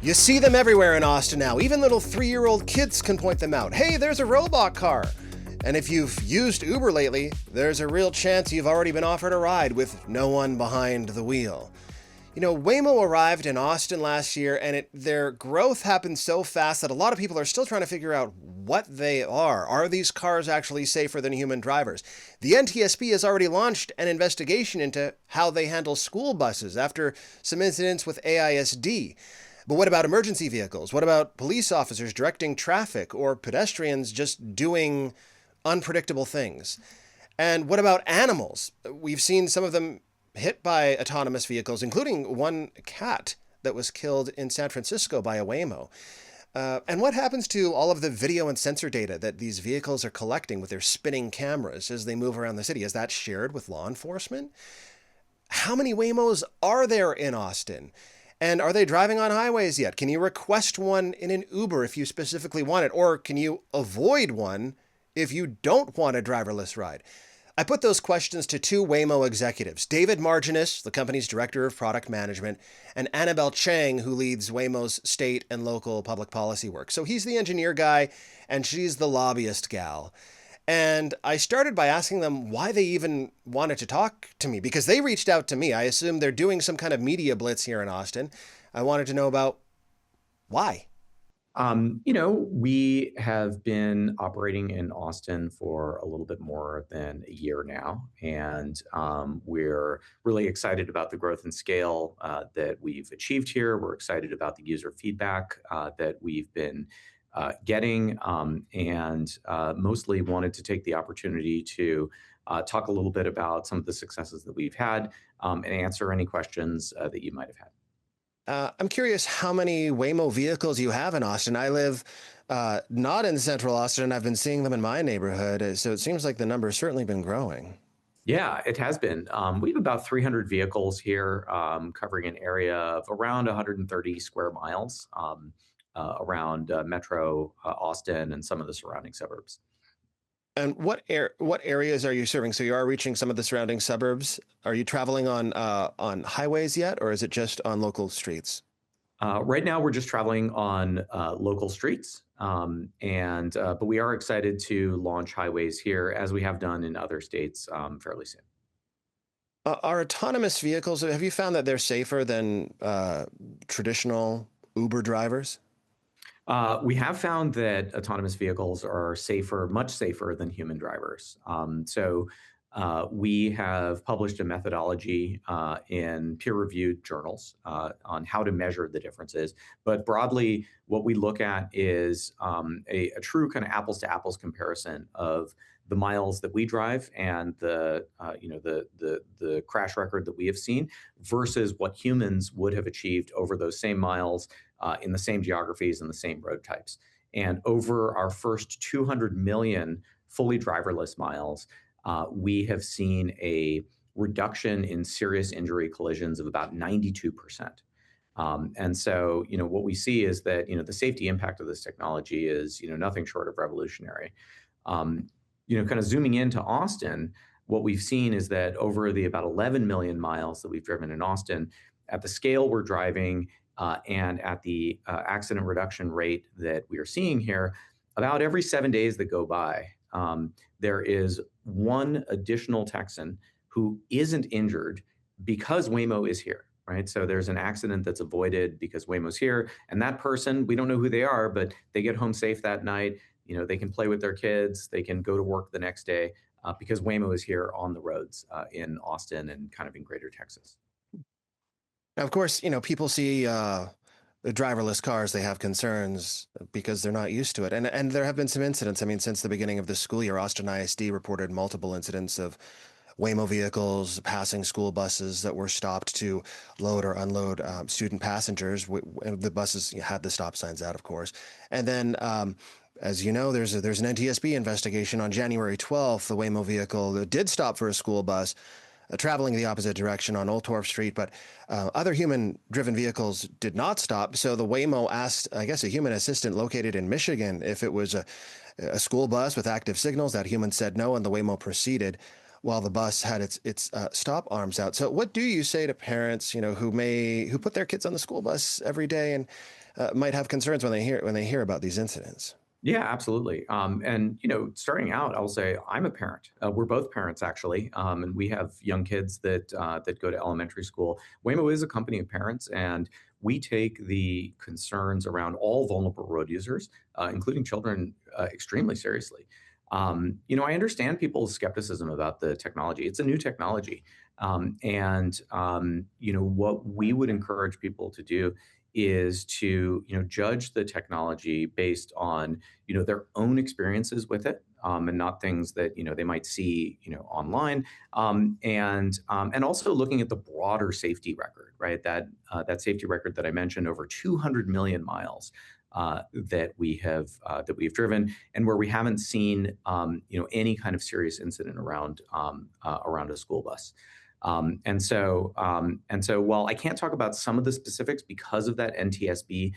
You see them everywhere in Austin now. Even little 3-year-old kids can point them out. Hey, there's a robot car. And if you've used Uber lately, there's a real chance you've already been offered a ride with no one behind the wheel. You know, Waymo arrived in Austin last year, and their growth happened so fast that a lot of people are still trying to figure out what they are. Are these cars actually safer than human drivers? The NTSB has already launched an investigation into how they handle school buses after some incidents with AISD. But what about emergency vehicles? What about police officers directing traffic or pedestrians just doing unpredictable things? And what about animals? We've seen some of them hit by autonomous vehicles, including one cat that was killed in San Francisco by a Waymo. And what happens to all of the video and sensor data that these vehicles are collecting with their spinning cameras as they move around the city? Is that shared with law enforcement? How many Waymos are there in Austin? And are they driving on highways yet? Can you request one in an Uber if you specifically want it? Or can you avoid one if you don't want a driverless ride? I put those questions to two Waymo executives, David Marginis, the company's director of product management, and Annabel Chang, who leads Waymo's state and local public policy work. So he's the engineer guy, and she's the lobbyist gal. And I started by asking them why they even wanted to talk to me, because they reached out to me. I assume they're doing some kind of media blitz here in Austin. I wanted to know about why. We have been operating in Austin for a little bit more than a year now, and we're really excited about the growth and scale that we've achieved here. We're excited about the user feedback that we've been getting, and mostly wanted to take the opportunity to talk a little bit about some of the successes that we've had and answer any questions that you might have had. I'm curious how many Waymo vehicles you have in Austin. I live not in central Austin, and I've been seeing them in my neighborhood. So it seems like the number's certainly been growing. Yeah, it has been. We have about 300 vehicles here, covering an area of around 130 square miles around Metro Austin and some of the surrounding suburbs. And what areas are you serving? So you are reaching some of the surrounding suburbs. Are you traveling on highways yet, or is it just on local streets? Right now, we're just traveling on local streets, but we are excited to launch highways here, as we have done in other states fairly soon. Are autonomous vehicles, have you found that they're safer than traditional Uber drivers? We have found that autonomous vehicles are safer, much safer than human drivers. We have published a methodology in peer-reviewed journals on how to measure the differences. But broadly, what we look at is a true kind of apples-to-apples comparison of the miles that we drive and the crash record that we have seen versus what humans would have achieved over those same miles in the same geographies and the same road types. And over our first 200 million fully driverless miles, we have seen a reduction in serious injury collisions of about 92%. What we see is that, the safety impact of this technology is, nothing short of revolutionary. Kind of zooming into Austin, what we've seen is that over the about 11 million miles that we've driven in Austin, at the scale we're driving and at the accident reduction rate that we are seeing here, about every 7 days that go by, there is one additional Texan who isn't injured because Waymo is here, right? So there's an accident that's avoided because Waymo's here, and that person, we don't know who they are, but they get home safe that night. They can play with their kids, they can go to work the next day because Waymo is here on the roads in Austin and kind of in greater Texas. Now, of course, people see the driverless cars, they have concerns because they're not used to it. And there have been some incidents. I mean, since the beginning of the school year, Austin ISD reported multiple incidents of Waymo vehicles passing school buses that were stopped to load or unload student passengers. The buses had the stop signs out, of course. And then, as you know, there's an NTSB investigation on January 12th. The Waymo vehicle did stop for a school bus traveling the opposite direction on Old Torf Street, but other human-driven vehicles did not stop. So the Waymo asked, I guess, a human assistant located in Michigan if it was a school bus with active signals. That human said no, and the Waymo proceeded while the bus had its stop arms out. So what do you say to parents, who put their kids on the school bus every day and might have concerns when they hear about these incidents. Yeah, absolutely. And starting out, I'll say I'm a parent. We're both parents, actually, and we have young kids that go to elementary school. Waymo is a company of parents, and we take the concerns around all vulnerable road users, including children, extremely seriously. I understand people's skepticism about the technology. It's a new technology, and what we would encourage people to do is to judge the technology based on their own experiences with it, and not things that they might see online, and also looking at the broader safety record, right? That safety record that I mentioned, over 200 million miles that we've driven, and where we haven't seen any kind of serious incident around a school bus. And so while I can't talk about some of the specifics because of that NTSB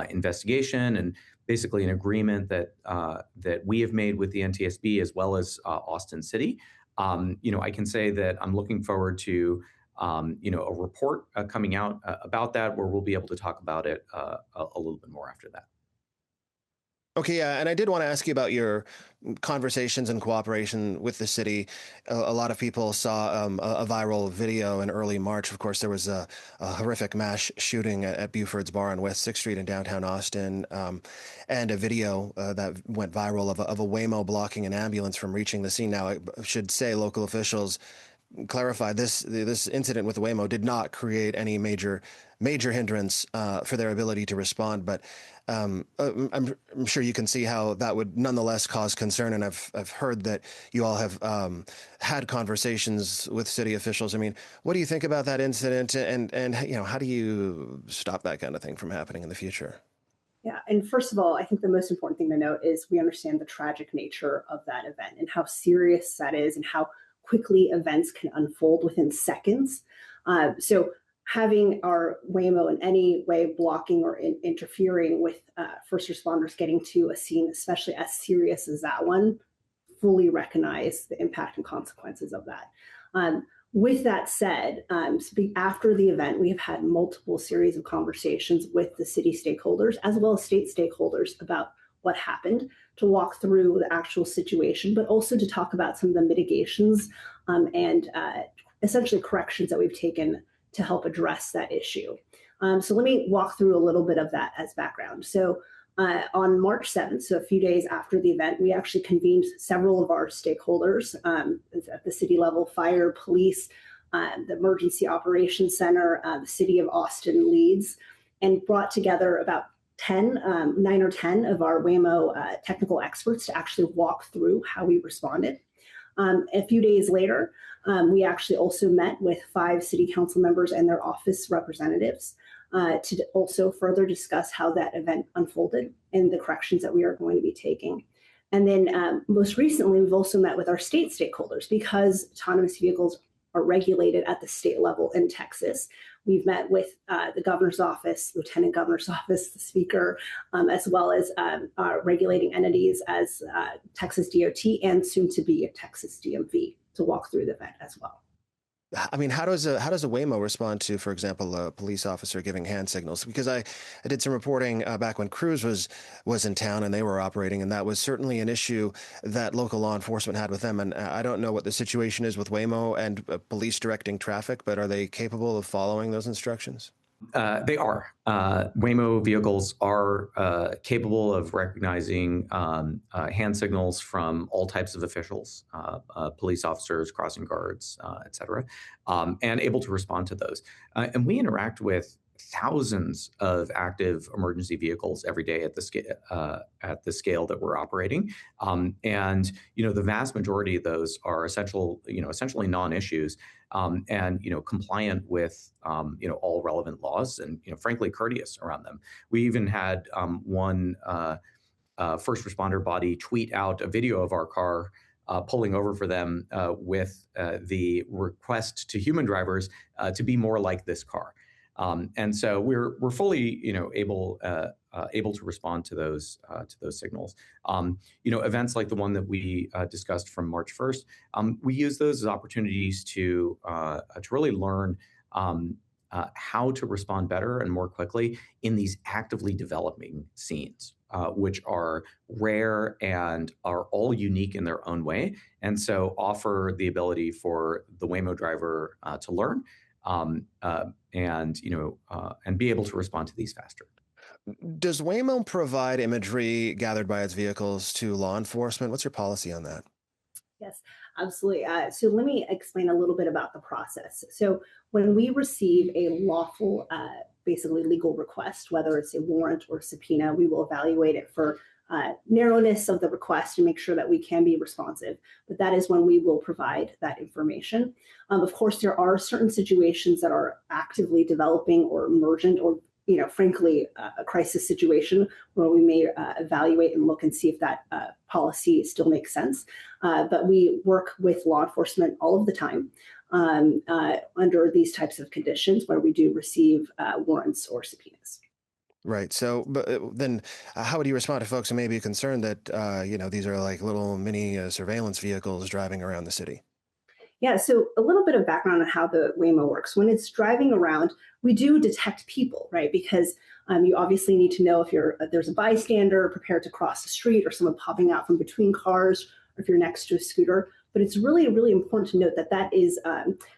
investigation and basically an agreement that we have made with the NTSB as well as Austin City, I can say that I'm looking forward to a report coming out about that, where we'll be able to talk about it a little bit more after that. Okay, yeah, and I did want to ask you about your conversations and cooperation with the city. A lot of people saw a viral video in early March. Of course, there was a horrific mass shooting at Buford's Bar on West 6th Street in downtown Austin, and a video that went viral of a Waymo blocking an ambulance from reaching the scene. Now, I should say local officials clarify this incident with Waymo did not create any major hindrance for their ability to respond, but I'm sure you can see how that would nonetheless cause concern. And I've heard that you all have had conversations with city officials. I mean, what do you think about that incident, and how do you stop that kind of thing from happening in the future? Yeah, and first of all, I think the most important thing to note is we understand the tragic nature of that event and how serious that is and how quickly events can unfold within seconds. So having our Waymo in any way blocking or interfering with first responders getting to a scene, especially as serious as that one, fully recognize the impact and consequences of that. With that said, after the event, we have had multiple series of conversations with the city stakeholders as well as state stakeholders about what happened, to walk through the actual situation, but also to talk about some of the mitigations and essentially corrections that we've taken to help address that issue. So let me walk through a little bit of that as background. So on March 7th, so a few days after the event, we actually convened several of our stakeholders at the city level: fire, police, the Emergency Operations Center, the City of Austin leads, and brought together about 9 or 10 of our Waymo technical experts to actually walk through how we responded. A few days later, we actually also met with 5 city council members and their office representatives to also further discuss how that event unfolded and the corrections that we are going to be taking. And then most recently, we've also met with our state stakeholders because autonomous vehicles are regulated at the state level in Texas. We've met with the governor's office, lieutenant governor's office, the speaker, as well as regulating entities as Texas DOT and soon to be Texas DMV to walk through the event as well. I mean, how does a Waymo respond to, for example, a police officer giving hand signals? Because I did some reporting back when Cruz was in town and they were operating, and that was certainly an issue that local law enforcement had with them. And I don't know what the situation is with Waymo and police directing traffic, but are they capable of following those instructions? They are. Waymo vehicles are capable of recognizing hand signals from all types of officials, police officers, crossing guards, et cetera, and able to respond to those. And we interact with thousands of active emergency vehicles every day at the scale that we're operating, and the vast majority of those are essentially non-issues, and compliant with all relevant laws, and frankly courteous around them. We even had one first responder body tweet out a video of our car pulling over for them with the request to human drivers to be more like this car. And so we're fully able to respond to those signals. Events like the one that we discussed from March 1st, we use those as opportunities to really learn how to respond better and more quickly in these actively developing scenes, which are rare and are all unique in their own way, and so offer the ability for the Waymo driver to learn and be able to respond to these faster. Does Waymo provide imagery gathered by its vehicles to law enforcement? What's your policy on that? Yes, absolutely. So let me explain a little bit about the process. So when we receive a lawful, basically legal request, whether it's a warrant or subpoena, we will evaluate it for narrowness of the request and make sure that we can be responsive. But that is when we will provide that information. Of course, there are certain situations that are actively developing or emergent or frankly, a crisis situation where we may evaluate and look and see if that policy still makes sense. But we work with law enforcement all of the time under these types of conditions where we do receive warrants or subpoenas. Right. So, but then how would you respond to folks who may be concerned that, these are like little mini surveillance vehicles driving around the city? Yeah, so a little bit of background on how the Waymo works. When it's driving around, we do detect people, right? Because you obviously need to know if there's a bystander prepared to cross the street or someone popping out from between cars, or if you're next to a scooter. But it's really, really important to note that is,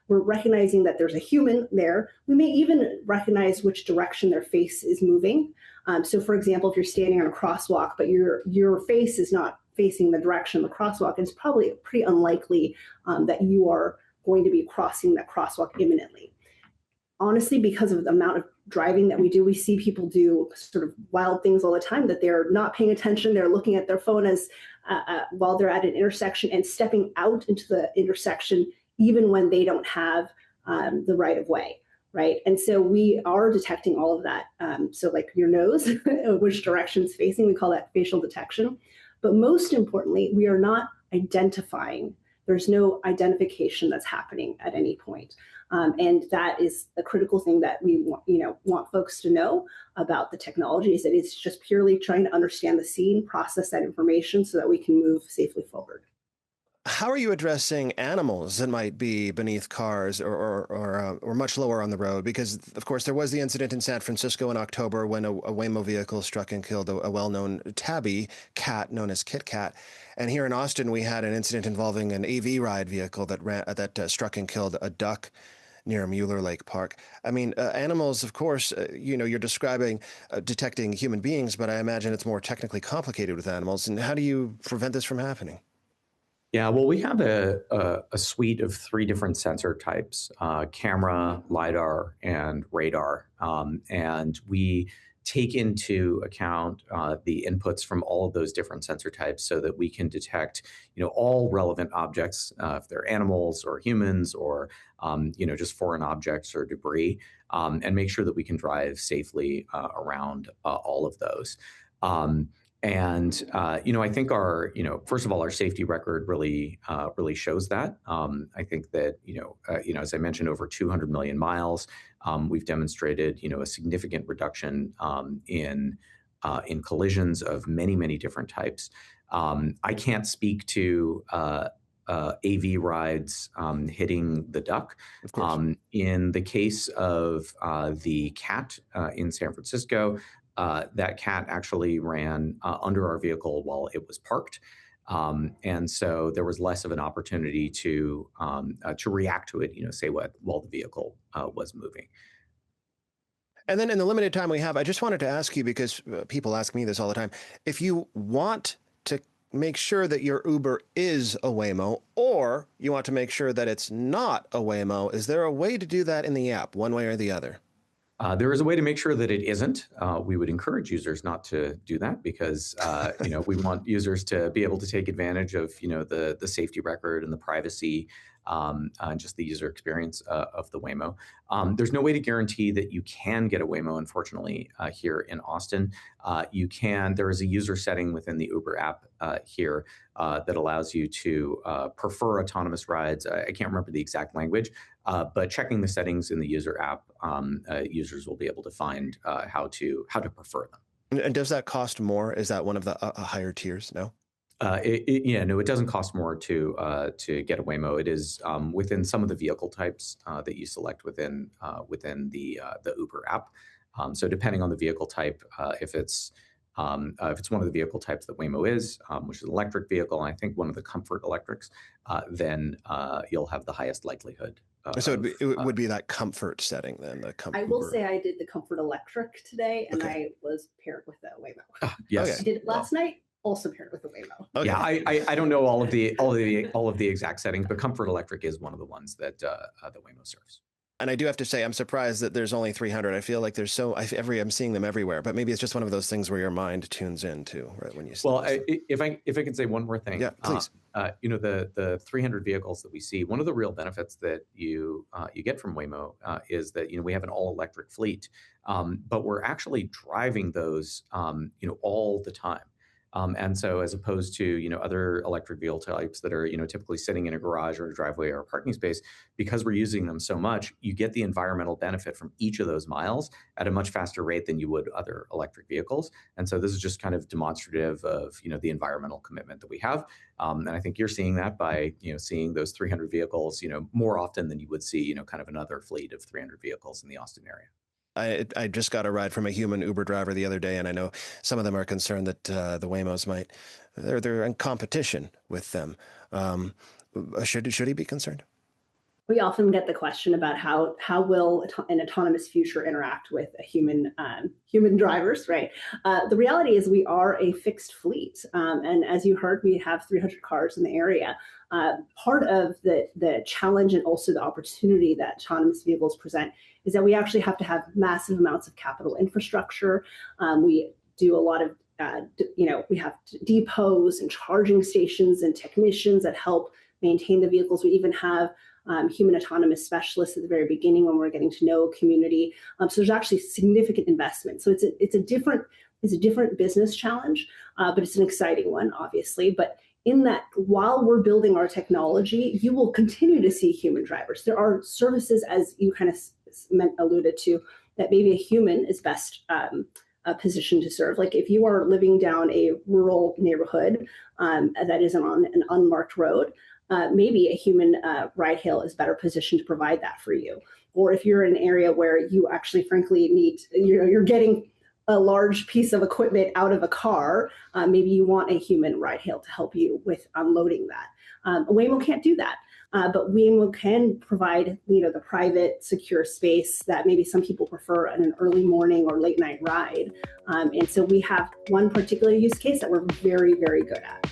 we're recognizing that there's a human there. We may even recognize which direction their face is moving. So for example, if you're standing on a crosswalk, but your face is not facing the direction of the crosswalk, it's probably pretty unlikely that you are going to be crossing that crosswalk imminently. Honestly, because of the amount of driving that we do, we see people do sort of wild things all the time that they're not paying attention. They're looking at their phone as while they're at an intersection and stepping out into the intersection, even when they don't have the right of way. Right. And so we are detecting all of that. So like your nose, which direction it's facing, we call that facial detection. But most importantly, we are not identifying. There's no identification that's happening at any point. And that is a critical thing that we want folks to know about the technology, is that it's just purely trying to understand the scene, process that information so that we can move safely forward. How are you addressing animals that might be beneath cars or much lower on the road? Because, of course, there was the incident in San Francisco in October when a Waymo vehicle struck and killed a well-known tabby cat known as Kit Kat. And here in Austin, we had an incident involving an AV ride vehicle that struck and killed a duck near Mueller Lake Park. I mean, animals, of course, you're describing detecting human beings, but I imagine it's more technically complicated with animals. And how do you prevent this from happening? Yeah, well, we have a suite of 3 different sensor types: camera, LiDAR, and radar. And we take into account the inputs from all of those different sensor types so that we can detect, all relevant objects, if they're animals or humans or, just foreign objects or debris, and make sure that we can drive safely around all of those. I think first of all, our safety record really shows that. I think that, as I mentioned, over 200 million miles, we've demonstrated, a significant reduction in collisions of many, many different types. I can't speak to AV rides hitting the duck. Of course. In the case of the cat in San Francisco, that cat actually ran under our vehicle while it was parked. And so there was less of an opportunity to react to it, while the vehicle was moving. And then in the limited time we have, I just wanted to ask you, because people ask me this all the time, if you want to make sure that your Uber is a Waymo, or you want to make sure that it's not a Waymo, is there a way to do that in the app, one way or the other? There is a way to make sure that it isn't. We would encourage users not to do that because, we want users to be able to take advantage of, the safety record and the privacy, and just the user experience of the Waymo. There's no way to guarantee that you can get a Waymo, unfortunately, here in Austin. There is a user setting within the Uber app here that allows you to prefer autonomous rides. I can't remember the exact language, but checking the settings in the user app, users will be able to find how to prefer them. And does that cost more? Is that one of the higher tiers? No? No, it doesn't cost more to get a Waymo. It is within some of the vehicle types that you select within the Uber app. So depending on the vehicle type, if it's one of the vehicle types that Waymo is, which is an electric vehicle, and I think one of the comfort electrics, then you'll have the highest likelihood. So it would be that comfort setting then. I will say I did the Comfort Electric today, and I was paired with the Waymo. Yes, okay. I did it last night. Also paired with the Waymo. Okay. Yeah, I don't know all of the exact settings, but Comfort Electric is one of the ones that Waymo serves. And I do have to say, I'm surprised that there's only 300. I feel like there's I'm seeing them everywhere, but maybe it's just one of those things where your mind tunes into right when you see. Well, if I can say one more thing, yeah, please. The 300 vehicles that we see, one of the real benefits that you get from Waymo is that we have an all electric fleet, but we're actually driving those all the time. And so as opposed to, other electric vehicle types that are, typically sitting in a garage or a driveway or a parking space, because we're using them so much, you get the environmental benefit from each of those miles at a much faster rate than you would other electric vehicles. And so this is just kind of demonstrative of, the environmental commitment that we have. And I think you're seeing that by, seeing those 300 vehicles, more often than you would see, kind of another fleet of 300 vehicles in the Austin area. I just got a ride from a human Uber driver the other day, and I know some of them are concerned that the Waymos they're in competition with them. Should he be concerned? We often get the question about how will an autonomous future interact with a human drivers, right? The reality is we are a fixed fleet, and as you heard, we have 300 cars in the area. Part of the challenge and also the opportunity that autonomous vehicles present is that we actually have to have massive amounts of capital infrastructure. We do a lot of we have depots and charging stations and technicians that help maintain the vehicles. We even have human autonomous specialists at the very beginning when we're getting to know a community. So there's actually significant investment. So it's a different business challenge, but it's an exciting one, obviously. But in that, while we're building our technology, you will continue to see human drivers. There are services, as you kind of alluded to, that maybe a human is best positioned to serve. Like if you are living down a rural neighborhood that isn't on an unmarked road, maybe a human ride hail is better positioned to provide that for you. Or if you're in an area where you actually, frankly, need, you're getting a large piece of equipment out of a car, maybe you want a human ride hail to help you with unloading that. Waymo can't do that, but Waymo can provide, the private, secure space that maybe some people prefer in an early morning or late night ride. And so we have one particular use case that we're very, very good at.